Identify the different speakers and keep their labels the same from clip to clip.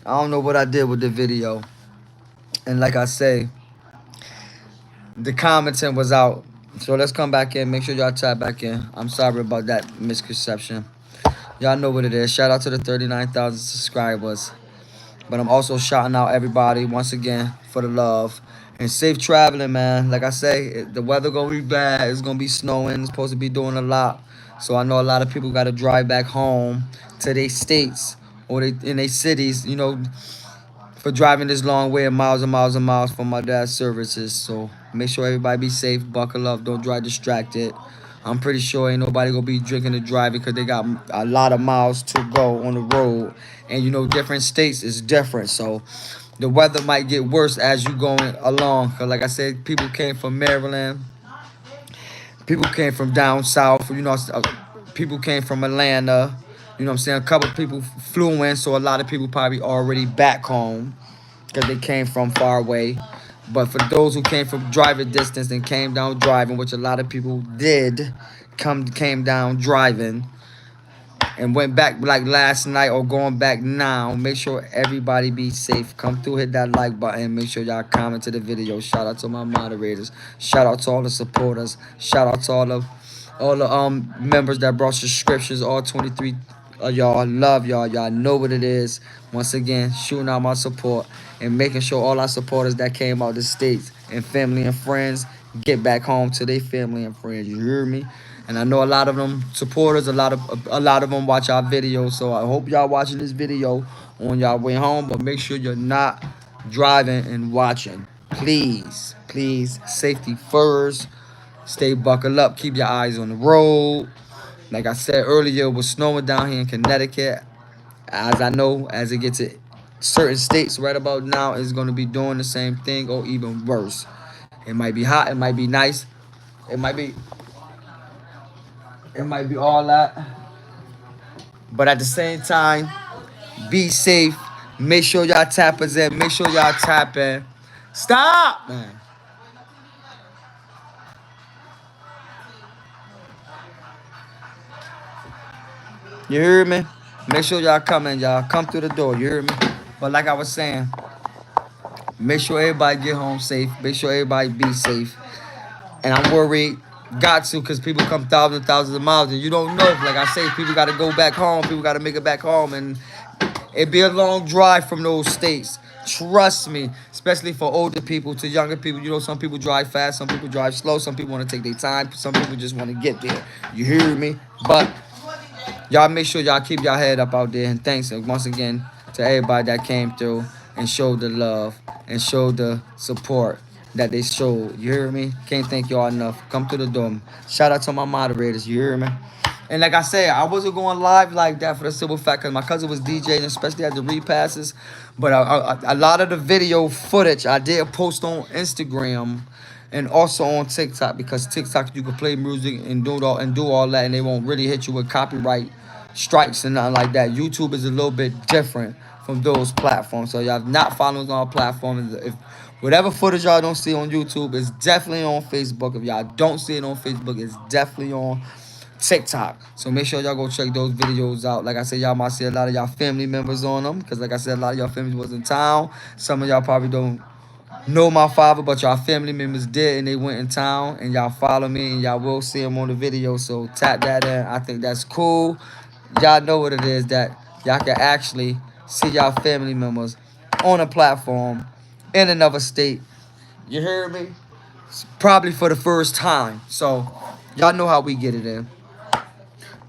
Speaker 1: I don't know what I did with the video. And like I say, the commenting was out. So let's come back in. Make sure y'all tap back in. I'm sorry about that misconception. Y'all know what it is. Shout out to the 39,000 subscribers. But I'm also shouting out everybody once again for the love. And safe traveling, man. Like I say, the weather gonna be bad. It's gonna be snowing. It's supposed to be doing a lot. So I know a lot of people gotta drive back home to their states or in their cities, you know, for driving this long way, miles and miles and miles for my dad's services. So make sure everybody be safe, buckle up, don't drive distracted. I'm pretty sure ain't nobody gonna be drinking and driving because they got a lot of miles to go on the road. And you know, different states is different. So the weather might get worse as you going along. Cause like I said, people came from Maryland, people came from down south, you know, people came from Atlanta. You know what I'm saying? A couple people flew in, so a lot of people probably already back home because they came from far away. But for those who came from driving distance and came down driving, which a lot of people did, came down driving and went back like last night or going back now, make sure everybody be safe. Come through, hit that like button. Make sure y'all comment to the video. Shout out to my moderators. Shout out to all the supporters. Shout out to all the members that brought subscriptions. All 23 y'all. Love y'all. Y'all know what it is. Once again, shooting out my support and making sure all our supporters that came out the states and family and friends get back home to their family and friends. You hear me? And I know a lot of them supporters, a lot of them watch our videos. So I hope y'all watching this video on y'all way home. But make sure you're not driving and watching. Please, please, safety first. Stay buckled up. Keep your eyes on the road. Like I said earlier, it was snowing down here in Connecticut. As I know, as it gets to certain states right about now, it's going to be doing the same thing or even worse. It might be hot. It might be nice. It might be all that. But at the same time, be safe. Make sure y'all tap us in. Make sure y'all tap in. Stop, man. You hear me? Make sure y'all come in, y'all. Come through the door. You hear me? But like I was saying, make sure everybody get home safe. Make sure everybody be safe. And I'm worried, got to, because people come thousands and thousands of miles, and you don't know. Like I say, people got to go back home. People got to make it back home, and it be a long drive from those states. Trust me, especially for older people to younger people. You know, some people drive fast, some people drive slow, some people want to take their time, some people just want to get there. You hear me? But y'all make sure y'all keep y'all head up out there. And thanks once again to everybody that came through and showed the love and showed the support that they showed. You hear me? Can't thank y'all enough. Come to the door. Shout out to my moderators. You hear me? And like I said, I wasn't going live like that for the simple fact because my cousin was DJing, especially at the repasses. But a lot of the video footage I did post on Instagram and also on TikTok, because TikTok you can play music and do all that, and they won't really hit you with copyright strikes and nothing like that. YouTube is a little bit different from those platforms. So y'all not following us on our platforms. If whatever footage y'all don't see on YouTube is definitely on Facebook. If y'all don't see it on Facebook, it's definitely on TikTok. So make sure y'all go check those videos out. Like I said, y'all might see a lot of y'all family members on them, because like I said, a lot of y'all family was in town. Some of y'all probably don't know my father, but y'all family members did, and they went in town, and y'all follow me, and y'all will see him on the video. So tap that in. I think that's cool. Y'all know what it is, that y'all can actually see y'all family members on a platform in another state. You hear me? Probably for the first time. So y'all know how we get it in.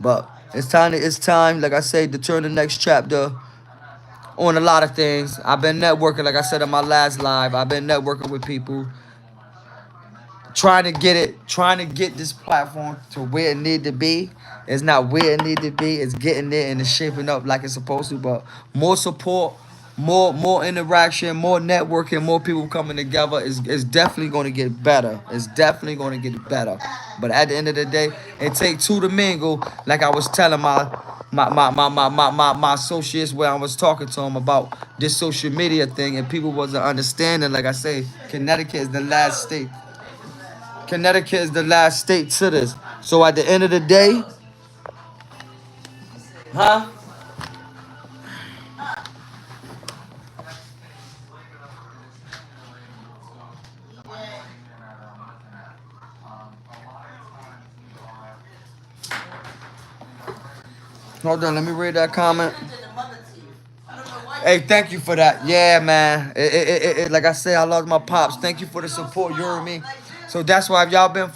Speaker 1: But it's time, like I said, to turn the next chapter on a lot of things. I've been networking, like I said in my last live. I've been networking with people, trying to get this platform to where it need to be. It's not where it need to be. It's getting there and it's shaping up like it's supposed to. But more support, more interaction, more networking, more people coming together is definitely going to get better. It's definitely going to get better. But at the end of the day, it takes two to mingle. Like I was telling my associates where I was talking to them about this social media thing, and people wasn't understanding. Like I say, Connecticut is the last state. Connecticut is the last state to this. So at the end of the day, Hold on, let me read that comment. Hey, thank you for that. Yeah, man. Like I said, I love my pops. Thank you for the support. You heard me. So that's why if y'all been.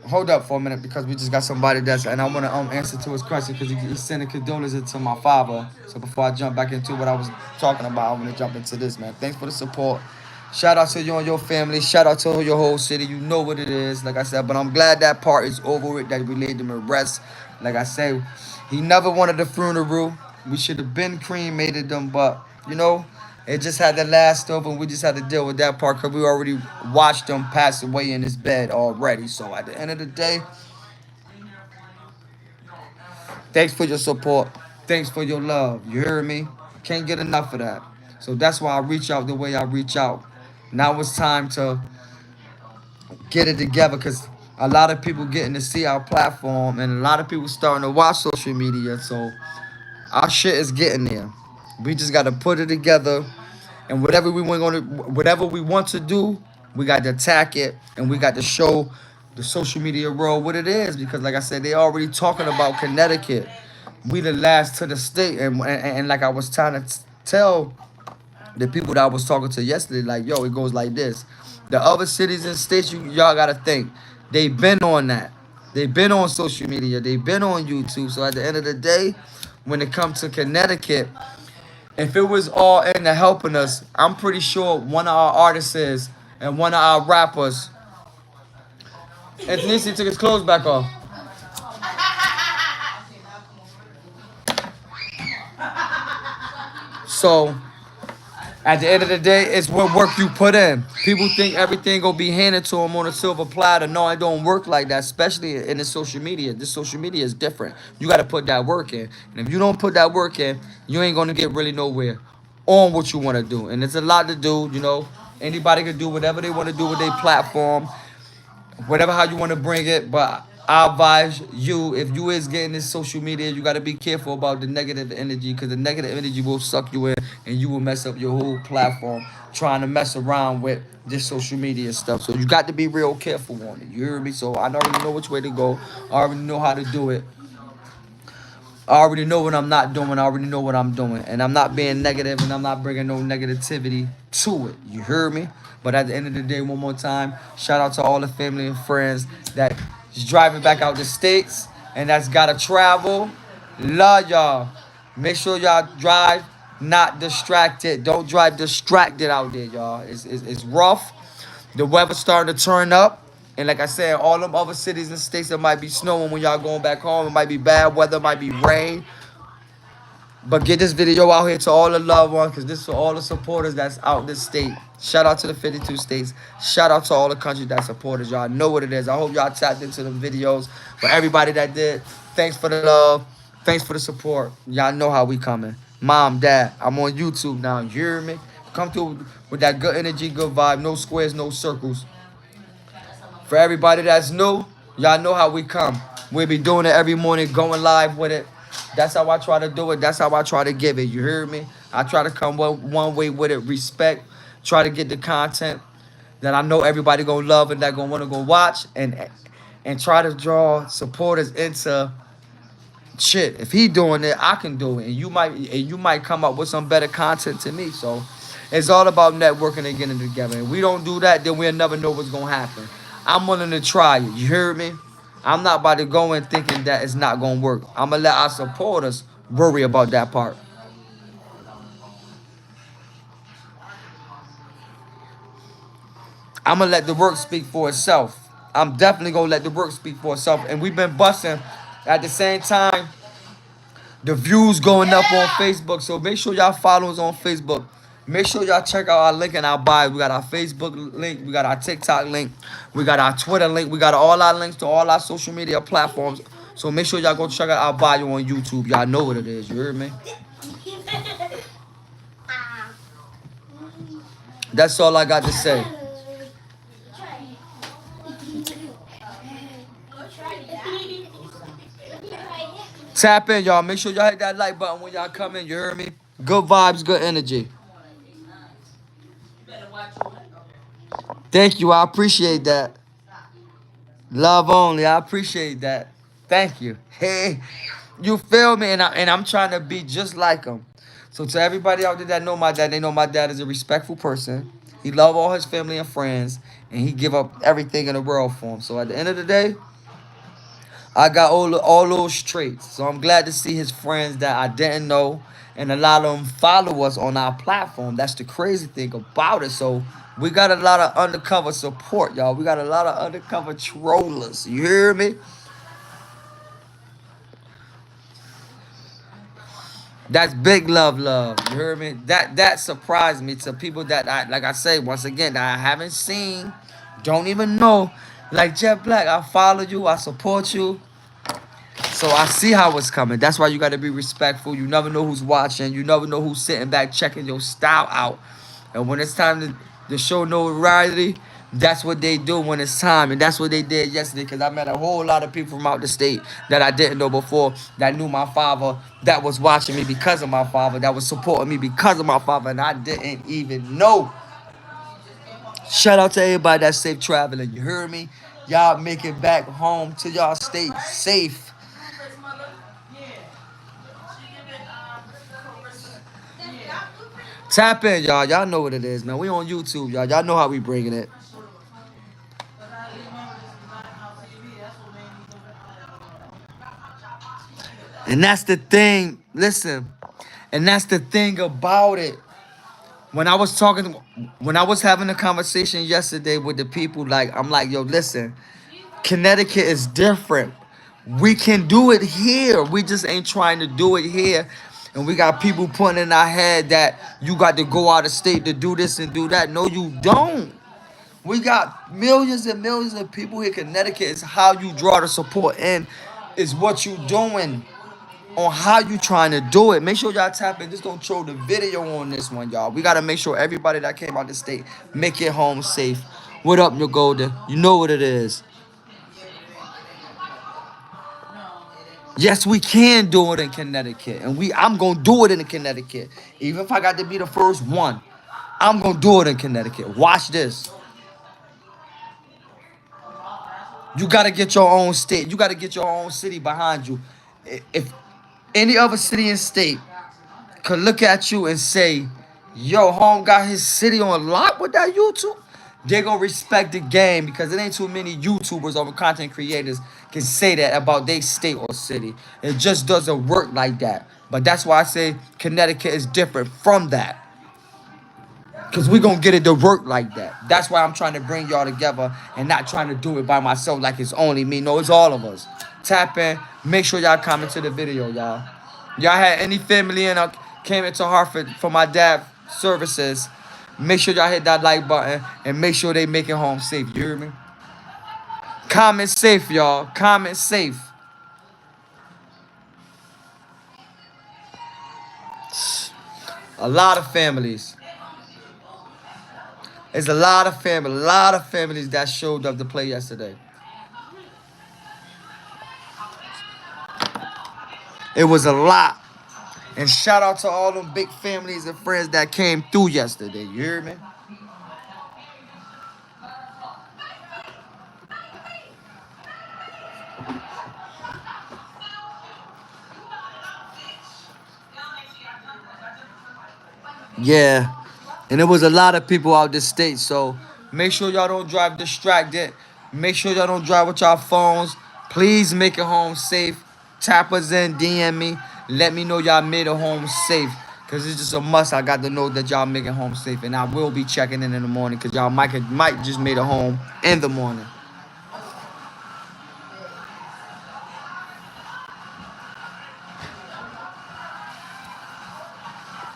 Speaker 1: Hold up for a minute because we just got somebody that's and I want to answer to his question because he's sending condolences to my father. So before I jump back into what I was talking about, I want to jump into this, man. Thanks for the support. Shout out to you and your family. Shout out to your whole city. You know what it is, like I said. But I'm glad that part is over with, that we laid him to rest. Like I said, he never wanted the funeral. We should have been cremated them, but you know, it just had to last over, and we just had to deal with that part because we already watched him pass away in his bed already. So at the end of the day, thanks for your support. Thanks for your love. You hear me? Can't get enough of that. So that's why I reach out the way I reach out. Now it's time to get it together because a lot of people getting to see our platform and a lot of people starting to watch social media. So our shit is getting there. We just got to put it together, and whatever we want to do, we got to attack it, and we got to show the social media world what it is. Because, like I said, they already talking about Connecticut. We the last to the state, and like I was trying to tell the people that I was talking to yesterday, like, yo, it goes like this. The other cities and states, y'all gotta think, they been on that. They been on social media. They been on YouTube. So at the end of the day, when it comes to Connecticut, if it was all into helping us, I'm pretty sure one of our artists and one of our rappers, Anthony took his clothes back off. So at the end of the day, it's what work you put in. People think everything gonna be handed to them on a silver platter. No, it don't work like that, especially in the social media. This social media is different. You gotta put that work in. And if you don't put that work in, you ain't gonna get really nowhere on what you wanna do. And it's a lot to do, you know. Anybody can do whatever they wanna do with their platform, whatever how you wanna bring it, but I advise you, if you is getting this social media, you got to be careful about the negative energy because the negative energy will suck you in and you will mess up your whole platform trying to mess around with this social media stuff. So you got to be real careful on it. You hear me? So I already know which way to go. I already know how to do it. I already know what I'm not doing. I already know what I'm doing. And I'm not being negative and I'm not bringing no negativity to it. You hear me? But at the end of the day, one more time, shout out to all the family and friends that is driving back out the states and that's got to travel. Love y'all. Make sure y'all drive not distracted. Don't drive distracted out there, y'all. It's rough. The weather's starting to turn up. And like I said, all them other cities and states that might be snowing when y'all going back home. It might be bad weather, might be rain. But get this video out here to all the loved ones because this is for all the supporters that's out this state. Shout out to the 52 states. Shout out to all the countries that support us. Y'all know what it is. I hope y'all tapped into the videos. For everybody that did, thanks for the love. Thanks for the support. Y'all know how we coming. Mom, Dad, I'm on YouTube now. You hear me? Come through with that good energy, good vibe. No squares, no circles. For everybody that's new, y'all know how we come. We be doing it every morning, going live with it. That's how I try to do it. That's how I try to give it. You hear me? I try to come one way with it. Respect. Try to get the content that I know everybody gonna love and that gonna want to go watch and try to draw supporters into shit. If he doing it, I can do it, and you might come up with some better content to me. So it's all about networking and getting together. If we don't do that, then we'll never know what's gonna happen. I'm willing to try it. You hear me? I'm not about to go in thinking that it's not gonna work. I'm gonna let our supporters worry about that part. I'm gonna let the work speak for itself. I'm definitely gonna let the work speak for itself. And we've been busting at the same time. The views going up on Facebook. So make sure y'all follow us on Facebook. Make sure y'all check out our link in our bio. We got our Facebook link. We got our TikTok link. We got our Twitter link. We got all our links to all our social media platforms. So make sure y'all go check out our bio on YouTube. Y'all know what it is. You hear me? That's all I got to say. Tap in, y'all. Make sure y'all hit that like button when y'all come in. You hear me? Good vibes, good energy. Thank you. I appreciate that. Love only. I appreciate that. Thank you. Hey. You feel me? And I'm trying to be just like him. So to everybody out there that know my dad, they know my dad is a respectful person. He love all his family and friends, and he give up everything in the world for him. So at the end of the day, I got all those traits. So I'm glad to see his friends that I didn't know, and a lot of them follow us on our platform. That's the crazy thing about it. So we got a lot of undercover support, y'all. We got a lot of undercover trollers. You hear me? That's big love, love. You heard me? That surprised me to people that I, like I say once again, that I haven't seen, don't even know. Like Jet Black, I follow you, I support you, so I see how it's coming. That's why you got to be respectful. You never know who's watching. You never know who's sitting back checking your style out. And when it's time to show notoriety, that's what they do when it's time. And that's what they did yesterday, because I met a whole lot of people from out the state that I didn't know before, that knew my father, that was watching me because of my father, that was supporting me because of my father, and I didn't even know. Shout out to everybody that's safe traveling. You heard me? Y'all make it back home to y'all state safe. Tap in, y'all. Y'all know what it is, man. We on YouTube, y'all. Y'all know how we bringing it. And that's the thing. Listen. And that's the thing about it. When I was talking, when I was having a conversation yesterday with the people, like, I'm like, yo, listen, Connecticut is different. We can do it here. We just ain't trying to do it here. And we got people putting in our head that you got to go out of state to do this and do that. No, you don't. We got millions and millions of people here. Connecticut is how you draw the support in, is what you doing on how you trying to do it. Make sure y'all tap in. Just gonna show the video on this one, y'all. We gotta make sure everybody that came out the state make it home safe. What up, your golden? You know what it is. Yes, we can do it in Connecticut, and I'm gonna do it in Connecticut. Even if I got to be the first one, I'm gonna do it in Connecticut. Watch this. You gotta get your own state. You gotta get your own city behind you. If any other city and state could look at you and say, yo, home got his city on lock with that YouTube, they're gonna respect the game, because it ain't too many YouTubers or content creators can say that about their state or city. It just doesn't work like that. But that's why I say Connecticut is different from that. Because we going to get it to work like that. That's why I'm trying to bring y'all together and not trying to do it by myself like it's only me. No, it's all of us. Tap in. Make sure y'all comment to the video, y'all. Y'all had any family in came into Hartford for my dad services, make sure y'all hit that like button and make sure they make it home safe. You hear me? Comment safe, y'all. Comment safe. A lot of families. There's a lot of families that showed up to play yesterday. It was a lot. And shout out to all them big families and friends that came through yesterday. You hear me? Yeah. And there was a lot of people out this state. So make sure y'all don't drive distracted. Make sure y'all don't drive with y'all phones. Please make it home safe. Tap us in, DM me. Let me know y'all made it home safe. Because it's just a must. I got to know that y'all make it home safe. And I will be checking in the morning, because y'all might just made it home in the morning.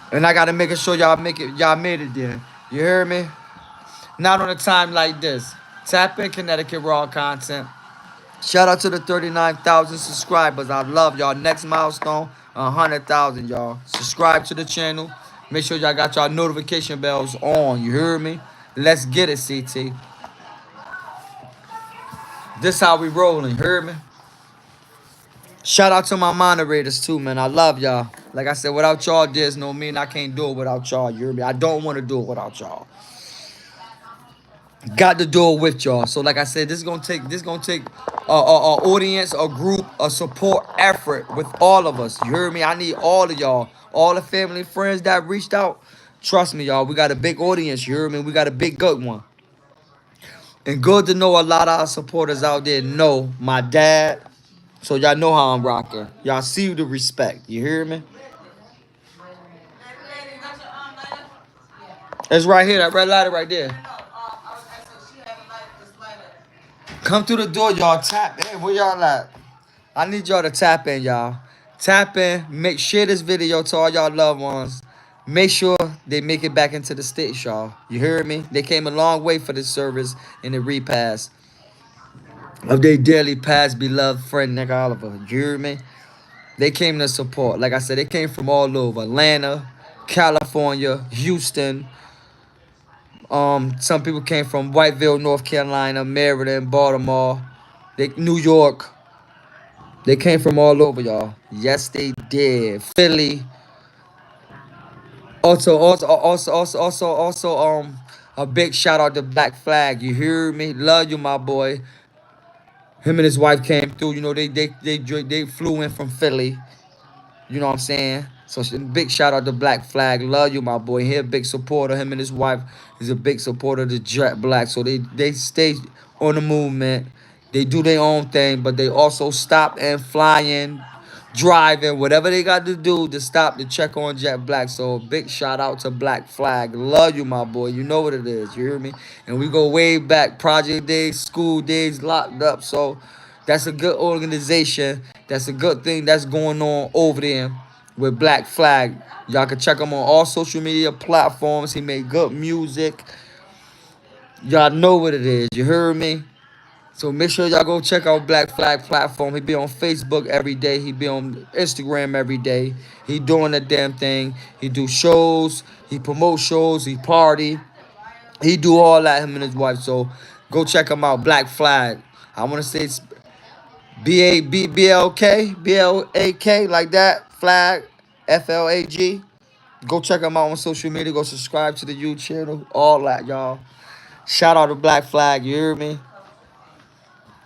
Speaker 1: And I gotta make sure y'all made it there. You hear me? Not on a time like this. Tap in Connecticut Raw content. Shout out to the 39,000 subscribers. I love y'all. Next milestone, 100,000, y'all. Subscribe to the channel. Make sure y'all got y'all notification bells on. You hear me? Let's get it, CT. This how we rolling. You hear me? Shout out to my moderators too, man. I love y'all. Like I said, without y'all, there's no me, and I can't do it without y'all. You hear me? I don't want to do it without y'all. Got to do it with y'all. So like I said, this is gonna take audience, a group, a support effort with all of us. You heard me? I need all of y'all, all the family and friends that reached out. Trust me, y'all. We got a big audience. You heard me? We got a big good one. And good to know a lot of our supporters out there know my dad. So y'all know how I'm rocking. Y'all see the respect. You hear me? It's right here, that red lighter right there. Come through the door, y'all. Tap in. Where y'all at? I need y'all to tap in, y'all. Tap in. Share this video to all y'all loved ones. Make sure they make it back into the States, y'all. You heard me? They came a long way for this service and the repast of their dearly past beloved friend, Nick Oliver. You hear me? They came to support. Like I said, they came from all over. Atlanta, California, Houston. Some people came from Whiteville, North Carolina, Maryland, Baltimore, New York. They came from all over, y'all. Yes, they did. Philly. Also, a big shout out to Black Flag. You hear me? Love you, my boy. Him and his wife came through. You know, they flew in from Philly. You know what I'm saying? So big shout out to Black Flag. Love you, my boy. He a big supporter. Him and his wife is a big supporter of the Jet Black. So they stay on the movement. They do their own thing, but they also stop and flying, driving, whatever they got to do to stop to check on Jet Black. So big shout out to Black Flag. Love you, my boy. You know what it is. You hear me? And we go way back. Project days, school days, locked up. So that's a good organization. That's a good thing that's going on over there with Black Flag. Y'all can check him on all social media platforms. He made good music. Y'all know what it is. You heard me? So make sure y'all go check out Black Flag platform. He be on Facebook every day. He be on Instagram every day. He doing the damn thing. He do shows. He promote shows. He party. He do all that, him and his wife. So go check him out. Black Flag. I want to say it's B-A-B-B-L-K, B-L-A-K, like that. Flag, F-L-A-G. Go check him out on social media. Go subscribe to the YouTube channel. All that, y'all. Shout out to Black Flag. You hear me?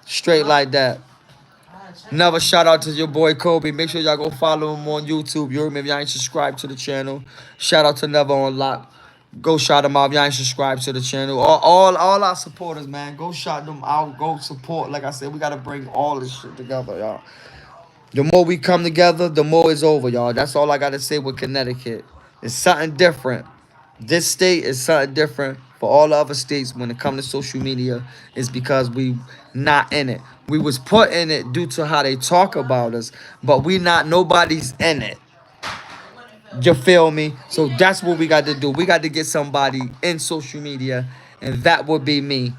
Speaker 1: Straight like that. Another shout out to your boy Kobe. Make sure y'all go follow him on YouTube. You hear me? If y'all ain't subscribed to the channel. Shout out to Never on Lock. Go shout them out if y'all ain't subscribed to the channel. All our supporters, man. Go shout them out. Go support. Like I said, we got to bring all this shit together, y'all. The more we come together, the more it's over, y'all. That's all I got to say with Connecticut. It's something different. This state is something different for all the other states when it comes to social media. It's because we not in it. We was put in it due to how they talk about us, but nobody's in it. You feel me? So that's what we got to do. We got to get somebody in social media, and that would be me.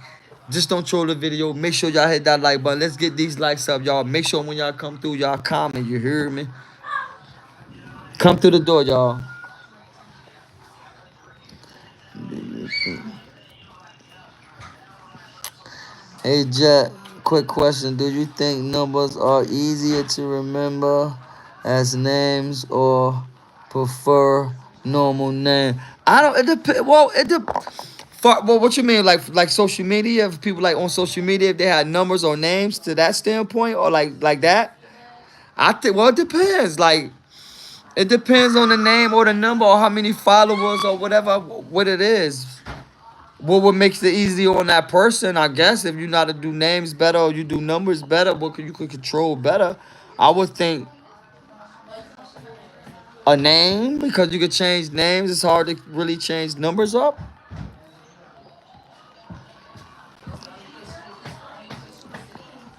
Speaker 1: Just don't troll the video. Make sure y'all hit that like button. Let's get these likes up, y'all. Make sure when y'all come through, y'all comment. You hear me? Come through the door, y'all. Hey, Jet. Quick question. Do you think numbers are easier to remember as names or prefer normal name? I don't. It depends. Well, well, what you mean, like social media? If people like on social media, if they had numbers or names to that standpoint, or like that, I think. Well, it depends. Like it depends on the name or the number or how many followers or whatever what it is. What makes it easier on that person? I guess if you know how to do names better or you do numbers better, what you could control better. I would think a name because you could change names. It's hard to really change numbers up.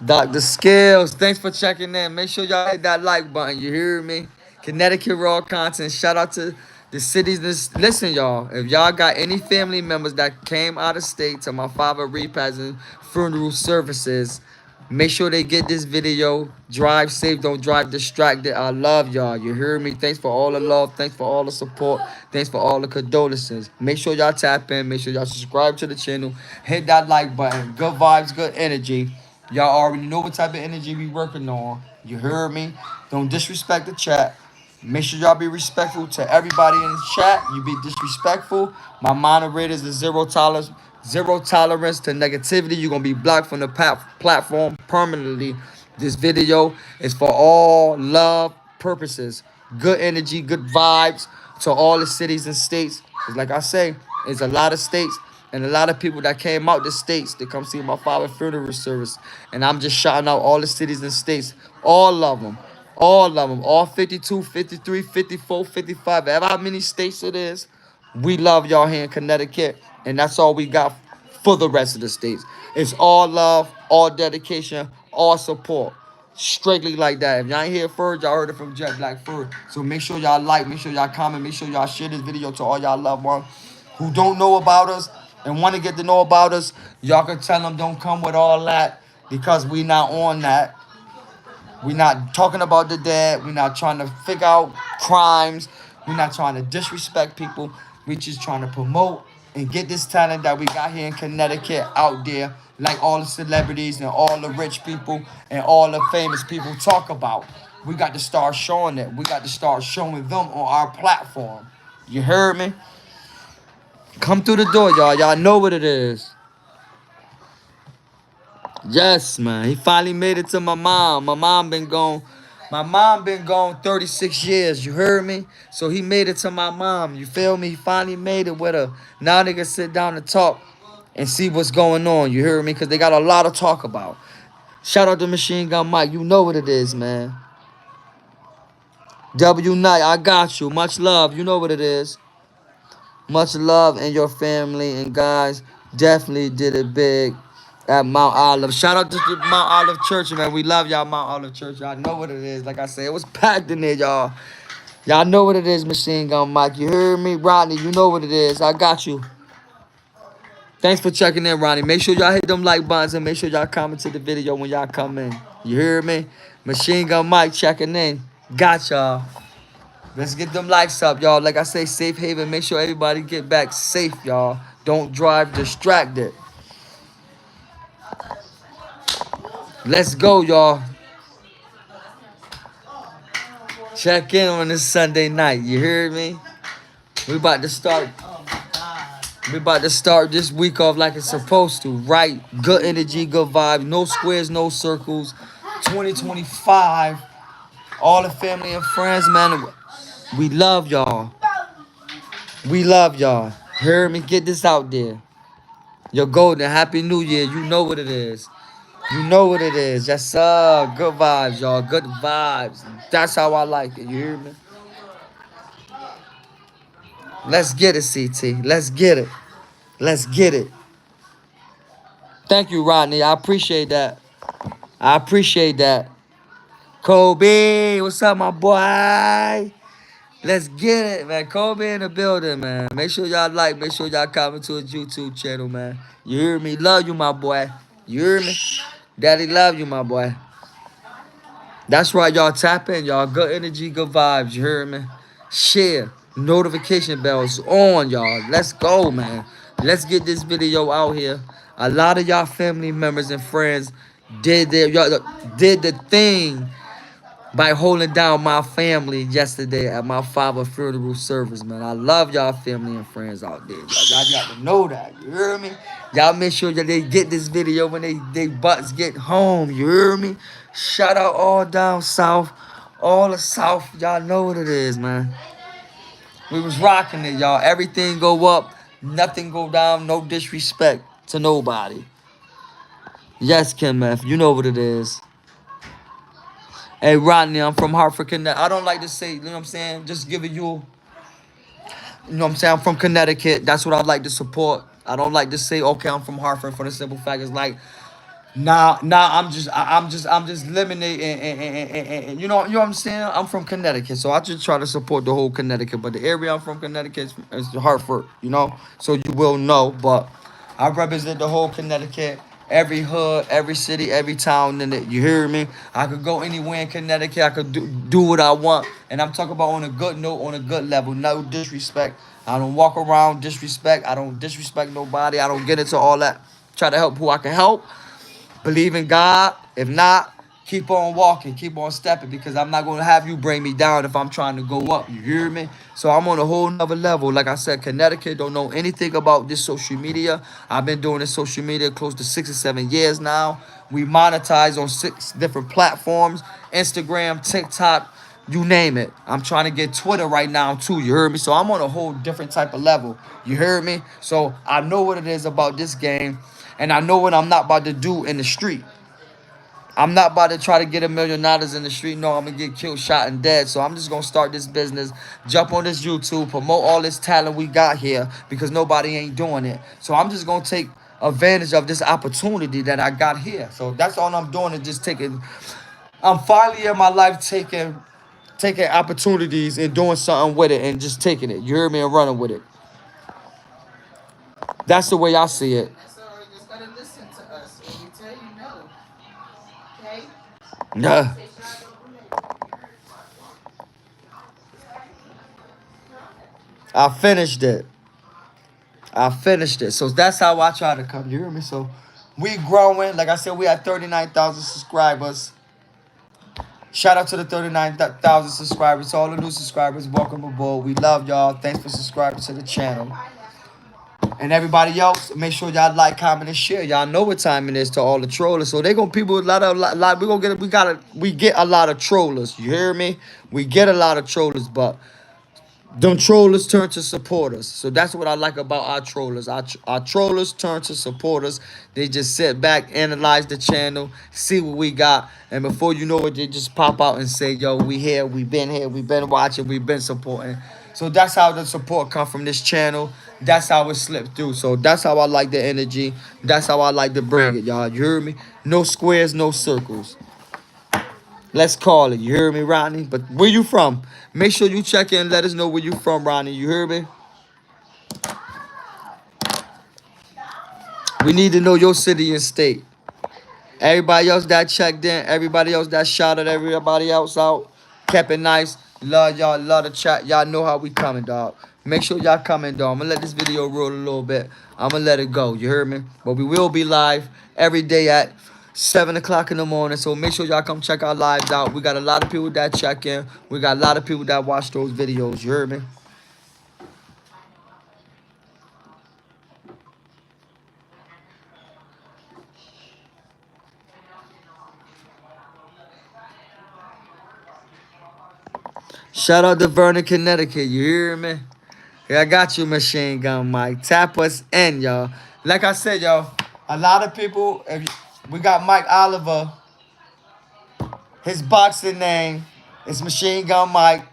Speaker 1: Dr. Skills, thanks for checking in. Make sure y'all hit that like button. You hear me? Connecticut Raw Content. Shout out to the cities. Listen, y'all. If y'all got any family members that came out of state to my father repassing funeral services, make sure they get this video. Drive safe. Don't drive distracted. I love y'all. You hear me? Thanks for all the love. Thanks for all the support. Thanks for all the condolences. Make sure y'all tap in. Make sure y'all subscribe to the channel. Hit that like button. Good vibes, good energy. Y'all already know what type of energy we working on. You heard me? Don't disrespect the chat. Make sure y'all be respectful to everybody in the chat. You be disrespectful. My moderators is zero tolerance Zero tolerance to negativity. You're going to be blocked from the platform permanently. This video is for all love purposes. Good energy, good vibes to all the cities and states. 'Cause like I say, there's a lot of states and a lot of people that came out the states to come see my father's funeral service. And I'm just shouting out all the cities and states. All of them. All of them. All 52, 53, 54, 55. Ever how many states it is. We love y'all here in Connecticut. And that's all we got for the rest of the states. It's all love, all dedication, all support. Strictly like that. If y'all ain't hear first, y'all heard it from Jet Black first. So make sure y'all like, make sure y'all comment, make sure y'all share this video to all y'all loved ones who don't know about us and want to get to know about us. Y'all can tell them don't come with all that because we not on that. We're not talking about the dead. We're not trying to figure out crimes. We're not trying to disrespect people. We're just trying to promote and get this talent that we got here in Connecticut out there, like all the celebrities and all the rich people and all the famous people talk about. We got to start showing it. We got to start showing them on our platform. You heard me? Come through the door, y'all. Y'all know what it is. Yes, man. He finally made it to my mom. My mom been gone. My mom been gone 36 years. You heard me? So he made it to my mom. You feel me? He finally made it with her. Now they can sit down and talk and see what's going on. You heard me? Because they got a lot to talk about. Shout out to Machine Gun Mike. You know what it is, man. W Night, I got you. Much love. You know what it is. Much love and your family. And guys, definitely did it big at Mount Olive. Shout out to the Mount Olive Church, man. We love y'all, Mount Olive Church. Y'all know what it is. Like I said, it was packed in there, y'all. Y'all know what it is, Machine Gun Mike. You heard me? Rodney, you know what it is. I got you. Thanks for checking in, Ronnie. Make sure y'all hit them like buttons and make sure y'all comment to the video when y'all come in. You hear me? Machine Gun Mike checking in. Got y'all. Let's get them likes up, y'all. Like I say, safe haven. Make sure everybody get back safe, y'all. Don't drive distracted. Let's go, y'all. Check in on this Sunday night. You hear me? We about to start. We about to start this week off like it's supposed to. Right? Good energy, good vibe. No squares, no circles. 2025. All the family and friends, man. We love y'all. We love y'all. Hear me? Get this out there. You're golden. Happy New Year. You know what it is. You know what it is. Yes, sir. Good vibes, y'all. Good vibes. That's how I like it. You hear me? Let's get it, CT. Let's get it. Let's get it. Thank you, Rodney. I appreciate that. I appreciate that. Kobe, what's up, my boy? Let's get it, man. Kobe in the building, man. Make sure y'all like. Make sure y'all comment to his YouTube channel, man. You hear me? Love you, my boy. You hear me? Daddy love you, my boy. That's right, y'all. Tap in, y'all. Good energy, good vibes. You hear me? Share. Notification bells on, y'all. Let's go, man. Let's get this video out here. A lot of y'all family members and friends did the thing by holding down my family yesterday at my father's funeral service, man. I love y'all family and friends out there. Y'all got to know that. You hear me? Y'all make sure that they get this video when they butts get home. You hear me? Shout out all down south. All the south. Y'all know what it is, man. We was rocking it, y'all. Everything go up. Nothing go down. No disrespect to nobody. Yes, Kim F. You know what it is. Hey, Rodney, I'm from Hartford, Connecticut. I don't like to say, you know what I'm saying? Just giving you, you know what I'm saying? I'm from Connecticut. That's what I like to support. I don't like to say, okay, I'm from Hartford for the simple fact it's like, I'm just limited and you know what I'm saying? I'm from Connecticut, so I just try to support the whole Connecticut. But the area I'm from, Connecticut, is Hartford, you know? So you will know, but I represent the whole Connecticut. Every hood, every city, every town in it. You hear me? I could go anywhere in Connecticut. I could do what I want. And I'm talking about on a good note, on a good level. No disrespect. I don't walk around disrespect. I don't disrespect nobody. I don't get into all that. Try to help who I can help. Believe in God. If not, Keep on walking, keep on stepping, because I'm not gonna have you bring me down if I'm trying to go up. You hear me? So I'm on a whole nother level. Like I said, Connecticut don't know anything about this social media. I've been doing this social media close to 6 or 7 years now. We monetize on 6 different platforms: Instagram, TikTok, you name it. I'm trying to get Twitter right now too. You heard me? So I'm on a whole different type of level. You heard me? So I know what it is about this game, and I know what I'm not about to do in the street. I'm not about to try to get $1 million in the street. No, I'm gonna get killed, shot, and dead. So I'm just gonna start this business, jump on this YouTube, promote all this talent we got here, because nobody ain't doing it. So I'm just gonna take advantage of this opportunity that I got here. So that's all I'm doing, is just taking. I'm finally in my life taking opportunities and doing something with it, and just taking it. You hear me? And running with it. That's the way I see it.
Speaker 2: That's all. You just gotta listen to us when we tell you no. Okay?
Speaker 1: Nah, I finished it. I finished it. So that's how I try to come. You hear me? So we growing. Like I said, we had 39,000 subscribers. Shout out to the 39,000 subscribers. To all the new subscribers, welcome aboard. We love y'all. Thanks for subscribing to the channel. And everybody else, make sure y'all like, comment, and share. Y'all know what time it is to all the trollers. So they gonna people we get a lot of trollers. You hear me? We get a lot of trollers, but them trollers turn to supporters. So that's what I like about our trollers. Our trollers turn to supporters. They just sit back, analyze the channel, see what we got, and before you know it, they just pop out and say, yo, we here, we been watching, we been supporting. So that's how the support come from this channel. That's how it slipped through. So that's how I like the energy. That's how I like to bring it, y'all. You hear me? No squares, no circles. Let's call it. You hear me, Ronnie? But where you from? Make sure you check in. Let us know where you from, Ronnie. You hear me? We need to know your city and state. Everybody else that checked in, everybody else that shouted everybody else out, kept it nice. Love y'all, love the chat. Y'all know how we coming, dog. Make sure y'all coming, dog. I'm gonna let this video roll a little bit. I'm gonna let it go. You heard me? But we will be live every day at 7 o'clock in the morning. So make sure y'all come check our lives out. We got a lot of people that check in. We got a lot of people that watch those videos. You heard me? Shout out to Vernon, Connecticut. You hear me? Yeah, I got you, Machine Gun Mike. Tap us in, y'all. Like I said, y'all, a lot of people, we got Mike Oliver. His boxing name is Machine Gun Mike.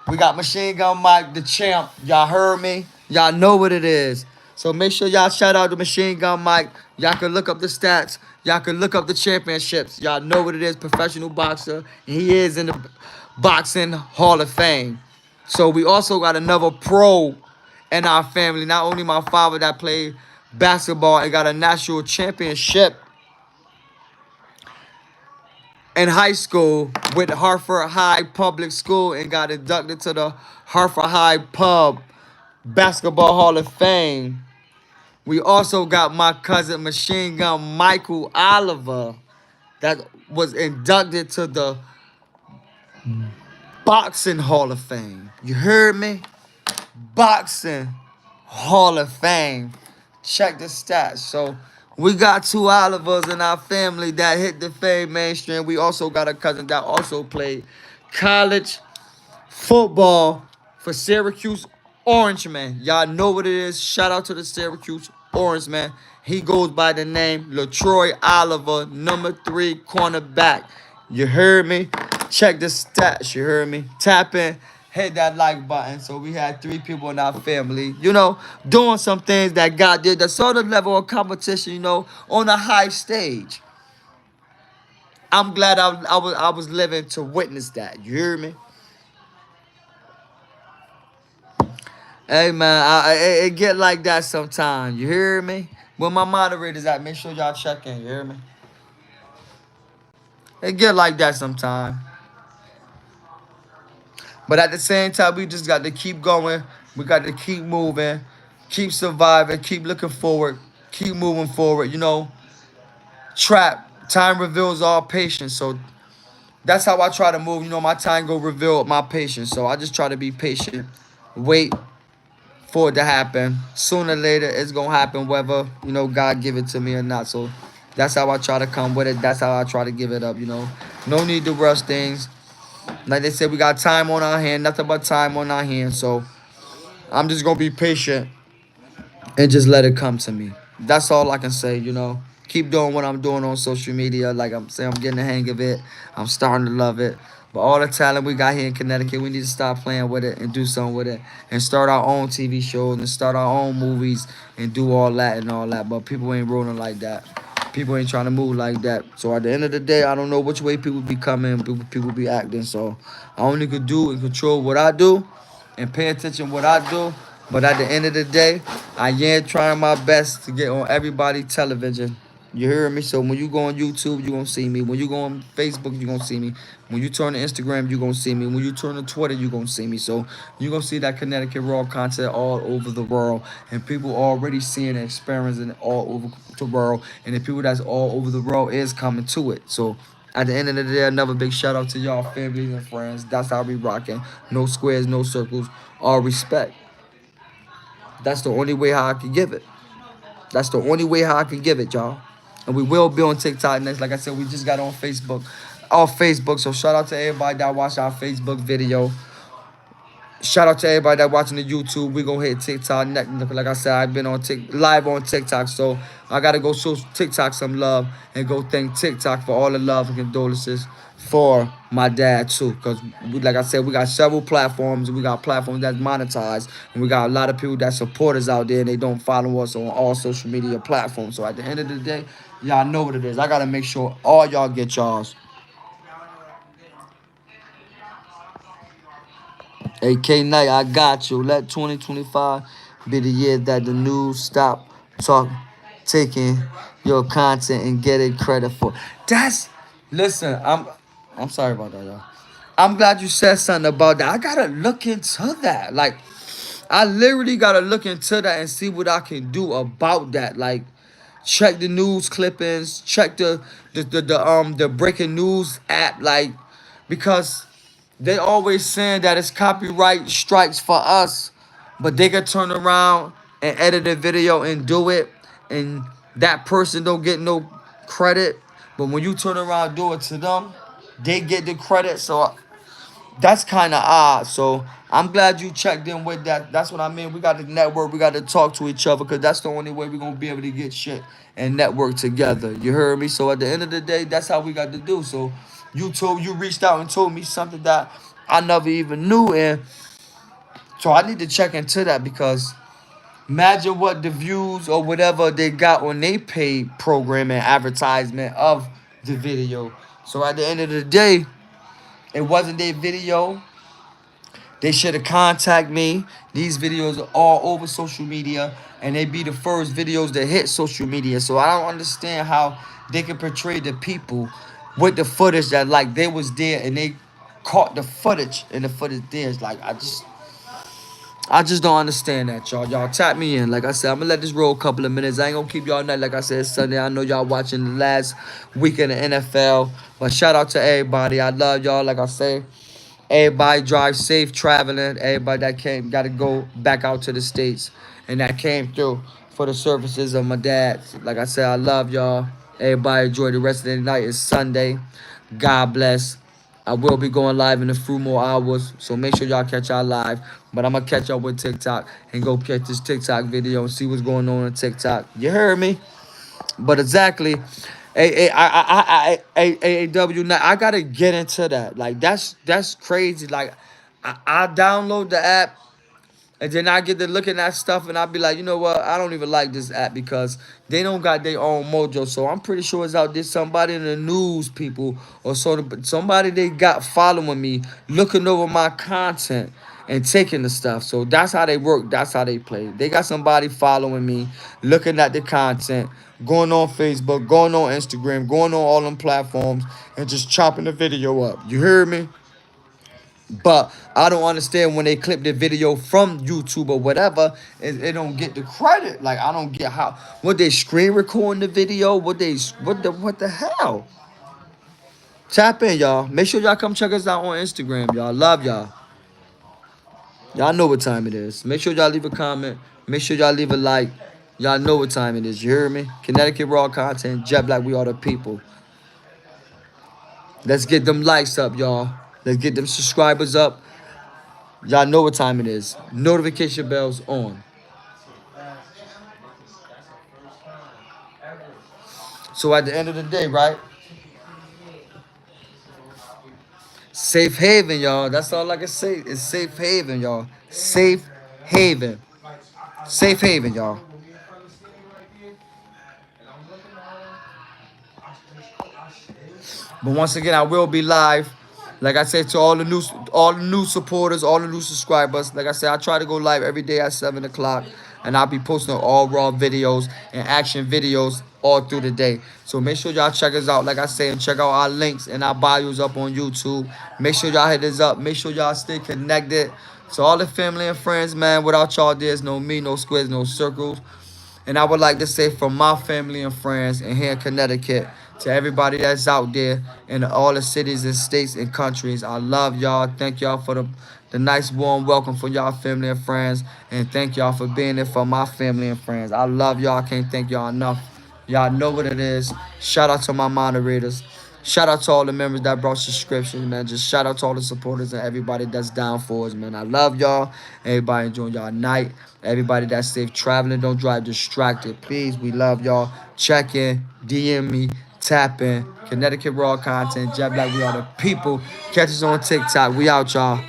Speaker 1: We got Machine Gun Mike, the champ. Y'all heard me? Y'all know what it is. So make sure y'all shout out to Machine Gun Mike. Y'all can look up the stats. Y'all can look up the championships. Y'all know what it is, professional boxer. And he is in the Boxing Hall of Fame. So we also got another pro in our family. Not only my father that played basketball and got a national championship in high school with Hartford High Public School and got inducted to the Hartford High Pub Basketball Hall of Fame. We also got my cousin Machine Gun Michael Oliver that was inducted to the Boxing Hall of Fame. You heard me? Boxing Hall of Fame. Check the stats. So we got two Olivers in our family that hit the fame mainstream. We also got a cousin that also played college football for Syracuse Orangemen. Y'all know what it is. Shout out to the Syracuse Orangemen. He goes by the name LaTroy Oliver, #3 cornerback. You heard me? Check the stats. You heard me? Tap in. Hit that like button. So we had 3 people in our family, doing some things that God did. The sort of level of competition, on a high stage. I'm glad I was living to witness that. You hear me? Hey man, it get like that sometimes. You hear me? When my moderators at, make sure y'all check in. You hear me? It get like that sometimes. But at the same time, we just got to keep going. We got to keep moving, keep surviving, keep looking forward, keep moving forward. Trap Time reveals all patience. So that's how I try to move. You know, my time go reveal my patience. So I just try to be patient, wait for it to happen. Sooner or later, it's gonna happen, whether God give it to me or not. So that's how I try to come with it. That's how I try to give it up. No need to rush things. Like they said, we got time on our hand, nothing but time on our hand. So I'm just gonna be patient and just let it come to me. That's all I can say. Keep doing what I'm doing on social media. Like I'm saying, I'm getting the hang of it. I'm starting to love it. But all the talent we got here in Connecticut, we need to stop playing with it and do something with it and start our own TV shows and start our own movies and do all that and all that. But people ain't rolling like that. People ain't trying to move like that. So at the end of the day, I don't know which way people be coming, people be acting. So I only could do and control what I do and pay attention what I do. But at the end of the day, I am trying my best to get on everybody's television. You hear me? So when you go on YouTube, you're going to see me. When you go on Facebook, you're going to see me. When you turn to Instagram, you're going to see me. When you turn to Twitter, you're going to see me. So you're going to see that Connecticut Raw content all over the world. And people already seeing and experiencing it all over the world. And the people that's all over the world is coming to it. So at the end of the day, another big shout out to y'all families and friends. That's how we rocking. No squares, no circles, all respect. That's the only way how I can give it. That's the only way how I can give it, y'all. And we will be on TikTok next. Like I said, we just got on Facebook. Off Facebook. So shout out to everybody that watched our Facebook video. Shout out to everybody that watching the YouTube. We gonna hit TikTok next. Like I said, I've been on live on TikTok, so I gotta go show TikTok some love and go thank TikTok for all the love and condolences for my dad too. Cause like I said, we got several platforms. We got platforms that's monetized, and we got a lot of people that support us out there, and they don't follow us on all social media platforms. So at the end of the day, y'all know what it is. I gotta make sure all y'all get y'all's. AK Knight, I got you. Let 2025 be the year that the news stop taking your content and get it credit for. Listen, I'm sorry about that, y'all. I'm glad you said something about that. I gotta look into that. Like, I literally gotta look into that and see what I can do about that. Like, check the news clippings, check the breaking news app, like, because they always saying that it's copyright strikes for us, but they could turn around and edit a video and do it, and that person don't get no credit. But when you turn around and do it to them, they get the credit. So that's kind of odd. So I'm glad you checked in with that. That's what I mean. We got to network. We got to talk to each other because that's the only way we're going to be able to get shit and network together. You heard me? So at the end of the day, that's how we got to do. So you reached out and told me something that I never even knew. And so I need to check into that because imagine what the views or whatever they got on their paid program and advertisement of the video. So at the end of the day, it wasn't their video. They should have contacted me. These videos are all over social media, and they be the first videos that hit social media. So I don't understand how they can portray the people with the footage that like they was there and they caught the footage and the footage there. It's like I just don't understand that, y'all. Y'all tap me in. Like I said, I'm gonna let this roll a couple of minutes. I ain't gonna keep y'all night. Like I said, it's Sunday. I know y'all watching the last week in the NFL. But shout out to everybody. I love y'all. Like I say. Everybody drive safe traveling. Everybody that got to go back out to the States and that came through for the services of my dad. Like I said, I love y'all. Everybody enjoy the rest of the night. It's Sunday. God bless. I will be going live in a few more hours, so make sure y'all catch our live. But I'm going to catch up with TikTok and go catch this TikTok video and see what's going on TikTok. You heard me? But exactly, AAW. Now I gotta get into that. Like that's crazy. Like I download the app and then I get to looking at stuff and I be like, you know what? I don't even like this app because they don't got their own mojo. So I'm pretty sure it's out there somebody in the news, people, or somebody they got following me, looking over my content and taking the stuff. So that's how they work. That's how they play. They got somebody following me, looking at the content, going on Facebook, going on Instagram, going on all them platforms, and just chopping the video up. You hear me? But I don't understand when they clip the video from YouTube or whatever, it don't get the credit. Like I don't get how what they screen recording the video, what the hell? Tap in, y'all. Make sure y'all come check us out on Instagram, y'all. Love y'all. Y'all know what time it is. Make sure y'all leave a comment. Make sure y'all leave a like. Y'all know what time it is. You hear me? Connecticut Raw Content, Jet Black, we are the people. Let's get them likes up, y'all. Let's get them subscribers up. Y'all know what time it is. Notification bells on. So at the end of the day, right? Safe haven, y'all. That's all I can say. It's safe haven, y'all. Safe haven. Safe haven, y'all. But once again, I will be live. Like I said to all the new supporters, all the new subscribers. Like I said, I try to go live every day at 7 o'clock. And I'll be posting all raw videos and action videos all through the day. So make sure y'all check us out. Like I said, and check out our links and our bios up on YouTube. Make sure y'all hit us up. Make sure y'all stay connected. So all the family and friends, man, without y'all, there's no me, no squares, no circles. And I would like to say from my family and friends and here in Connecticut to everybody that's out there in all the cities and states and countries, I love y'all. Thank y'all for the nice warm welcome for y'all family and friends. And thank y'all for being there for my family and friends. I love y'all. I can't thank y'all enough. Y'all know what it is. Shout out to my moderators. Shout out to all the members that brought subscriptions, man. Just shout out to all the supporters and everybody that's down for us, man. I love y'all. Everybody enjoy y'all night. Everybody that's safe traveling, don't drive distracted. Please, we love y'all. Check in, DM me, tap in. Connecticut Raw Content, Jet Black, we are the people. Catch us on TikTok. We out, y'all.